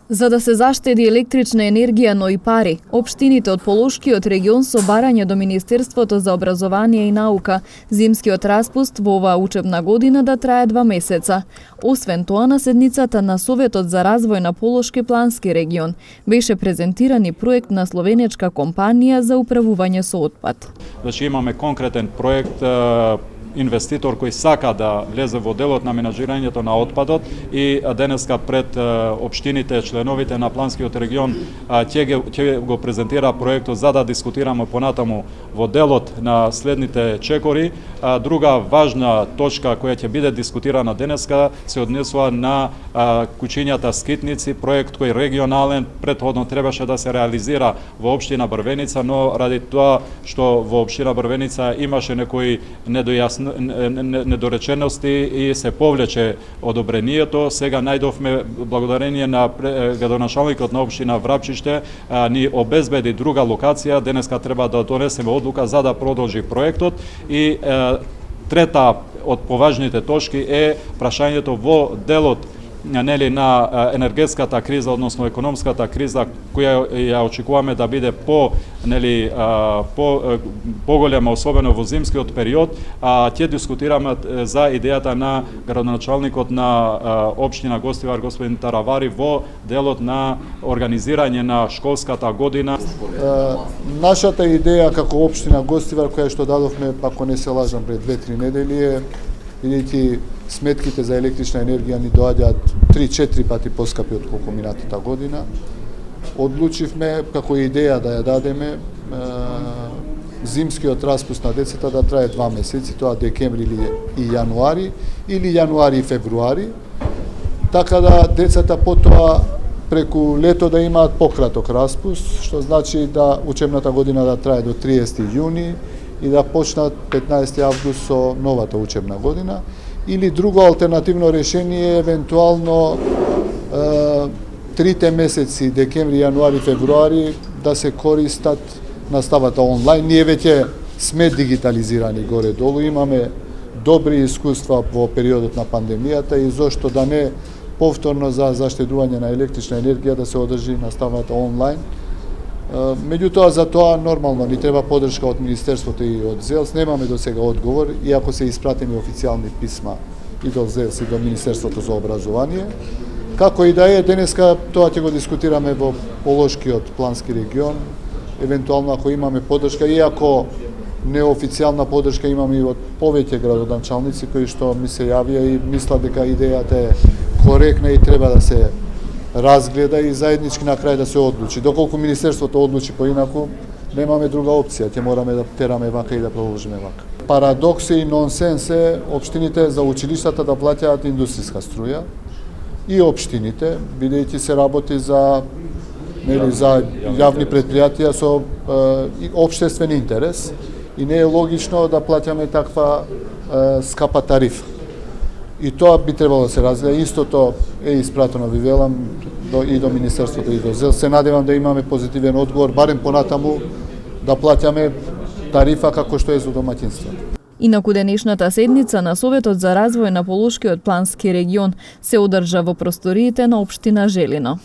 За да се заштеди електрична енергија, но и пари, општините од Полошкиот регион со барање до Министерството за образование и наука, зимскиот распуст во оваа учебна година да трае 2 месеца. Освен тоа, на седницата на Советот за развој на Полошки плански регион беше презентиран и проект на словенечка компанија за управување со отпад. Значи имаме конкретен проект, инвеститор кој сака да влезе во делот на менаџирањето на отпадот и денеска пред општините, членовите на планскиот регион ќе го презентира проектот за да дискутираме понатаму во делот на следните чекори. Друга важна точка која ќе биде дискутирана денеска се однесува на куќињата скитници, проект кој регионален предходно требаше да се реализира во општина Брвеница, но ради тоа што во општина Брвеница имаше некои недоречености и се повлече одобрението. Сега најдовме, благодарение на градоначалникот на општина Врапчиште, ни обезбеди друга локација. Денеска треба да донесеме одлука за да продолжи проектот. И трета од поважните точки е прашањето во делот на енергетската криза, односно економската криза, која ја очекуваме да биде поголема, особено во зимскиот период. Ќе дискутираме за идејата на градоначалникот на општина Гостивар, господин Таравари, во делот на организирање на школската година. Нашата идеја како општина Гостивар, која што дадовме, ако не се лажам, пред 2-3 недели е, бидејќи сметките за електрична енергија ни доаѓаат 3-4 пати поскапи од колку минатата година. Одлучивме како идеја да ја дадеме зимскиот распуст на децата да трае 2 месеци, тоа декември и јануари, или јануари и февруари, така да децата потоа преку лето да имаат пократок распуст, што значи да учебната година да трае до 30 јуни и да почнат 15 август со новата учебна година. Или друго алтернативно решение, евентуално 3 месеци, декември, јануари, февруари, да се користат наставата онлайн. Ние веќе сме дигитализирани горе-долу, имаме добри искуства во периодот на пандемијата и зошто да не повторно за заштедување на електрична енергија да се одржи наставата онлайн. Меѓутоа, за тоа нормално ни треба поддршка од Министерството и од ЗЕЛС. Немаме до сега одговор, иако се испратени официјални писма и до ЗЕЛС и до Министерството за образование. Како и да е, денеска тоа ќе го дискутираме во Полошкиот плански регион. Евентуално ако имаме поддршка, иако неофицијална поддршка имаме и од повеќе градоначалници кои што ми се јавија и мислат дека идејата е коректна и треба да се разгледа и заеднички на крај да се одлучи. Доколку Министерството одлучи поинаку, немаме друга опција, ќе мораме да тераме вака и да продолжиме вака. Парадокс и нонсенс е општините за училиштата да плаќаат индустријска струја и општините, бидејќи се работи за јавни предпријатија со општествен интерес и не е логично да плаќаме таква скапа тарифа. И тоа би требало да се разгледа. Истото е испратено, ви велам, и до Министерството и до ЗЕЛС. Се надевам да имаме позитивен одговор, барем понатаму да плаќаме тарифа како што е за домаќинства. Инаку денешната седница на Советот за развој на Полошкиот плански регион се одржа во просториите на општина Желино.